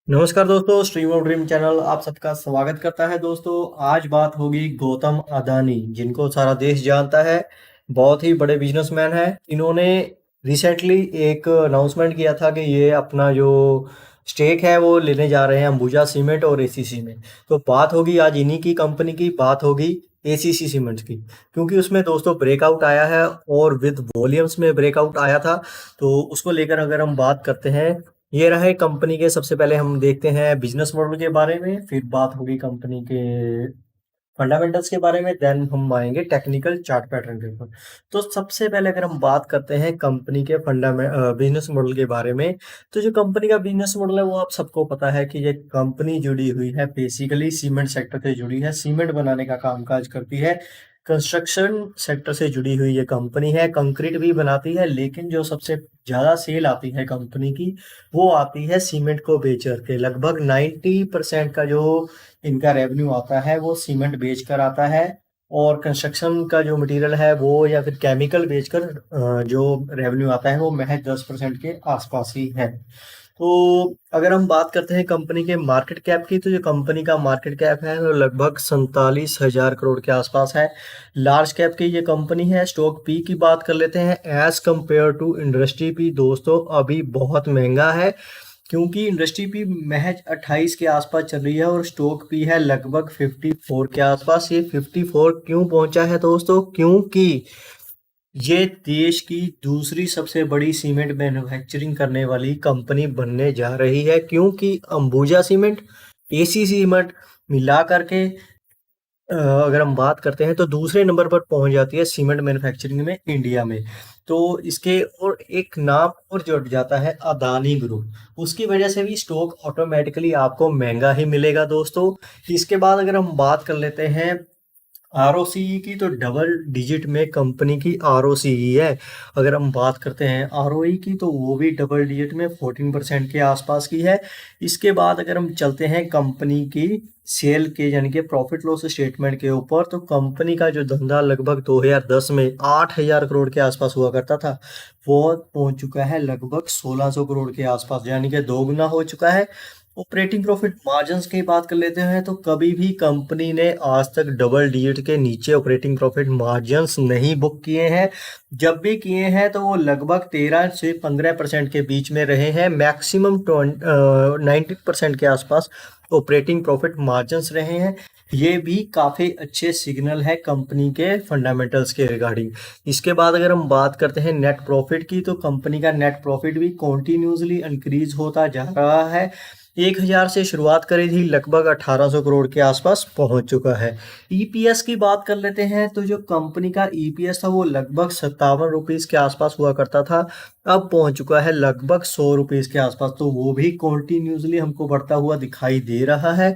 नमस्कार दोस्तों, stream of dream channel आप सबका स्वागत करता है। दोस्तों, आज बात होगी गौतम अदानी, जिनको सारा देश जानता है। बहुत ही बड़े बिजनेसमैन हैं। इन्होंने रिसेंटली एक अनाउंसमेंट किया था कि ये अपना जो स्टेक है वो लेने जा रहे हैं अंबुजा सीमेंट और एसीसी में। तो बात होगी आज इन्हीं की कंपनी की, बात होगी एसीसी सीमेंट्स की, क्योंकि उसमें दोस्तों ब्रेकआउट आया है और विद वॉल्यूम्स में ब्रेकआउट आया था। तो उसको लेकर अगर हम बात करते हैं, ये रहे कंपनी के। सबसे पहले हम देखते हैं बिजनेस मॉडल के बारे में, फिर बात होगी कंपनी के फंडामेंटल्स के बारे में, देन हम आएंगे टेक्निकल चार्ट पैटर्न के ऊपर। तो सबसे पहले अगर हम बात करते हैं कंपनी के फंडामेंट बिजनेस मॉडल के बारे में, तो जो कंपनी का बिजनेस मॉडल है वो आप सबको पता है कि ये कंपनी जुड़ी हुई है बेसिकली सीमेंट सेक्टर से जुड़ी है, सीमेंट बनाने का कामकाज करती है। कंस्ट्रक्शन सेक्टर से जुड़ी हुई ये कंपनी है, कंक्रीट भी बनाती है, लेकिन जो सबसे ज्यादा सेल आती है कंपनी की वो आती है सीमेंट को बेच करके। लगभग 90% का जो इनका रेवेन्यू आता है वो सीमेंट बेचकर आता है, और कंस्ट्रक्शन का जो मटेरियल है वो या फिर केमिकल बेचकर जो रेवेन्यू आता है वो महज 10% के आसपास ही है। तो अगर हम बात करते हैं कंपनी के मार्केट कैप की, तो जो कंपनी का मार्केट कैप है वो लगभग 47,000 करोड़ के आसपास है। लार्ज कैप की ये कंपनी है। स्टॉक पी की बात कर लेते हैं। एज कंपेयर टू इंडस्ट्री पी दोस्तों अभी बहुत महंगा है, क्योंकि इंडस्ट्री पी महज 28 के आसपास चल रही है और स्टॉक पी है लगभग 54 के आसपास। ये 54 क्यों पहुंचा है दोस्तों? क्योंकि ये देश की दूसरी सबसे बड़ी सीमेंट मैन्युफैक्चरिंग करने वाली कंपनी बनने जा रही है, क्योंकि अंबुजा सीमेंट, एसी सीमेंट मिला करके अगर हम बात करते हैं तो दूसरे नंबर पर पहुंच जाती है सीमेंट मैन्युफैक्चरिंग में इंडिया में। तो इसके और एक नाम और जुड़ जाता है अदानी ग्रुप, उसकी वजह से भी स्टॉक ऑटोमेटिकली आपको महंगा ही मिलेगा दोस्तों। इसके बाद अगर हम बात कर लेते हैं आरओसीई की, तो डबल डिजिट में कंपनी की आरओसीई है। अगर हम बात करते हैं आरओई की, तो वो भी डबल डिजिट में 14% के आसपास की है। इसके बाद अगर हम चलते हैं कंपनी की सेल के यानी कि प्रॉफिट लॉस स्टेटमेंट के ऊपर, तो कंपनी का जो धंधा लगभग 2010 में 8,000 करोड़ के आसपास हुआ करता था, वो पहुंच चुका है लगभग 1,600 करोड़ के आसपास, यानी कि दोगुना हो चुका है। ऑपरेटिंग प्रॉफिट मार्जिन्स की बात कर लेते हैं, तो कभी भी कंपनी ने आज तक डबल डिजिट के नीचे ऑपरेटिंग प्रॉफिट मार्जिन्स नहीं बुक किए हैं। जब भी किए हैं तो वो लगभग 13 से 15% के बीच में रहे हैं। मैक्सिमम 90% के आसपास ऑपरेटिंग प्रॉफिट मार्जिन्स रहे हैं। ये भी काफ़ी अच्छे सिग्नल है कंपनी के फंडामेंटल्स के रिगार्डिंग। इसके बाद अगर हम बात करते हैं नेट प्रॉफिट की, तो कंपनी का नेट प्रॉफिट भी कॉन्टिन्यूसली इंक्रीज होता जा रहा है। 1,000 से शुरुआत करी थी, लगभग 1,800 करोड़ के आसपास पहुंच चुका है। ईपीएस की बात कर लेते हैं, तो जो कंपनी का ईपीएस था वो लगभग 57 रुपीज के आसपास हुआ करता था, अब पहुंच चुका है लगभग 100 रुपीज के आसपास। तो वो भी कॉन्टिन्यूसली हमको बढ़ता हुआ दिखाई दे रहा है।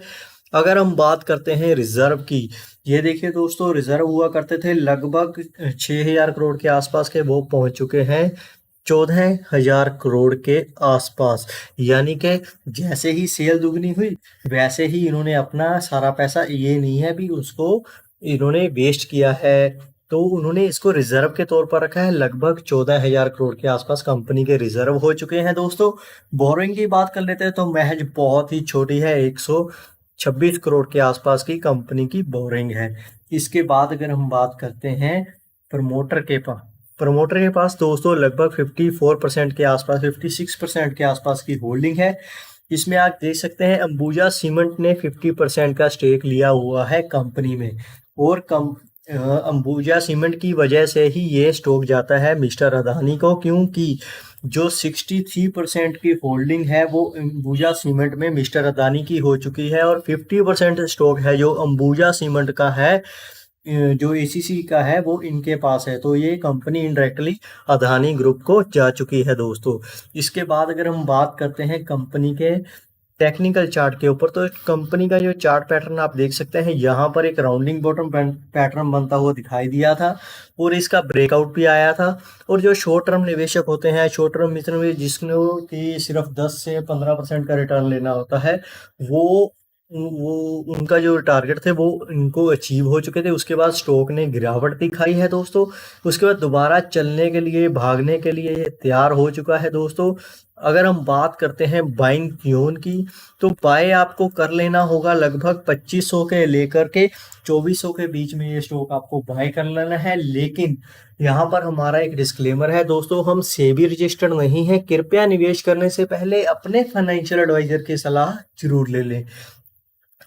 अगर हम बात करते हैं रिजर्व की, ये देखिए दोस्तों, रिजर्व हुआ करते थे लगभग 6,000 करोड़ के आसपास के, वो पहुंच चुके हैं 14,000 करोड़ के आसपास। यानी कि जैसे ही सेल दुगनी हुई वैसे ही इन्होंने अपना सारा पैसा, ये नहीं है भी उसको इन्होंने वेस्ट किया है, तो उन्होंने इसको रिजर्व के तौर पर रखा है। लगभग 14,000 करोड़ के आसपास कंपनी के रिजर्व हो चुके हैं दोस्तों। बोरोइंग की बात कर लेते हैं, तो महज बहुत ही छोटी है, 126 करोड़ के आसपास की कंपनी की बोरिंग है। इसके बाद अगर हम बात करते हैं प्रमोटर के पास, दोस्तों लगभग 54% के आसपास, 56% के आसपास की होल्डिंग है। इसमें आप देख सकते हैं अंबुजा सीमेंट ने 50% का स्टेक लिया हुआ है कंपनी में, और अंबुजा सीमेंट की वजह से ही ये स्टॉक जाता है मिस्टर अदानी को, क्योंकि जो 63% की होल्डिंग है वो अंबुजा सीमेंट में मिस्टर अदानी की हो चुकी है, और 50% स्टॉक है जो अंबुजा सीमेंट का है, जो एसीसी का है वो इनके पास है। तो ये कंपनी इनडायरेक्टली अदानी ग्रुप को जा चुकी है दोस्तों। इसके बाद अगर हम बात करते हैं कंपनी के टेक्निकल चार्ट के ऊपर, तो कंपनी का जो चार्ट पैटर्न आप देख सकते हैं, यहाँ पर एक राउंडिंग बॉटम पैटर्न बनता हुआ दिखाई दिया था, और इसका ब्रेकआउट भी आया था। और जो शॉर्ट टर्म निवेशक होते हैं, शॉर्ट टर्म मित्र जिसको कि सिर्फ 10 से 15% का रिटर्न लेना होता है, वो वो उनका जो टारगेट थे वो इनको अचीव हो चुके थे। उसके बाद स्टॉक ने गिरावट दिखाई है दोस्तों। उसके बाद दोबारा चलने के लिए, भागने के लिए तैयार हो चुका है दोस्तों। अगर हम बात करते हैं बाइंग ट्यून की, तो बाय आपको कर लेना होगा लगभग 2500 के लेकर के 2400 के बीच में ये स्टॉक आपको बाय कर लेना है। लेकिन यहाँ पर हमारा एक डिस्क्लेमर है दोस्तों, हम सेबी रजिस्टर्ड नहीं है। कृपया निवेश करने से पहले अपने फाइनेंशियल एडवाइजर की सलाह जरूर ले लें।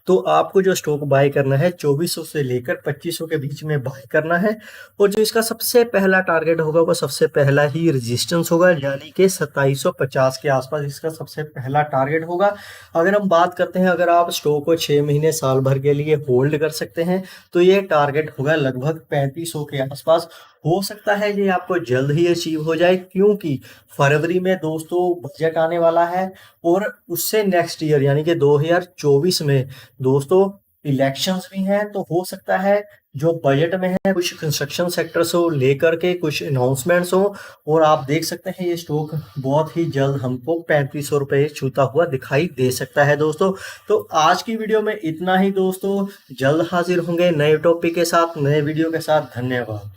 तो आपको जो स्टॉक बाय करना है 2400 से लेकर 2500 के बीच में बाय करना है। और जो इसका सबसे पहला टारगेट होगा वो सबसे पहला ही रेजिस्टेंस होगा, यानी कि 2750 के आसपास इसका सबसे पहला टारगेट होगा। अगर हम बात करते हैं, अगर आप स्टॉक को 6 महीने साल भर के लिए होल्ड कर सकते हैं तो ये टारगेट होगा लगभग 3500 के आसपास। हो सकता है ये आपको जल्द ही अचीव हो जाए, क्योंकि फरवरी में दोस्तों बजट आने वाला है और उससे नेक्स्ट ईयर यानी कि 2024 में दोस्तों इलेक्शंस भी हैं। तो हो सकता है जो बजट में है कुछ कंस्ट्रक्शन सेक्टर से लेकर के कुछ अनाउंसमेंट्स हो, और आप देख सकते हैं ये स्टॉक बहुत ही जल्द हमको 3500 रुपये छूता हुआ दिखाई दे सकता है दोस्तों। तो आज की वीडियो में इतना ही दोस्तों, जल्द हाजिर होंगे नए टॉपिक के साथ, नए वीडियो के साथ। धन्यवाद।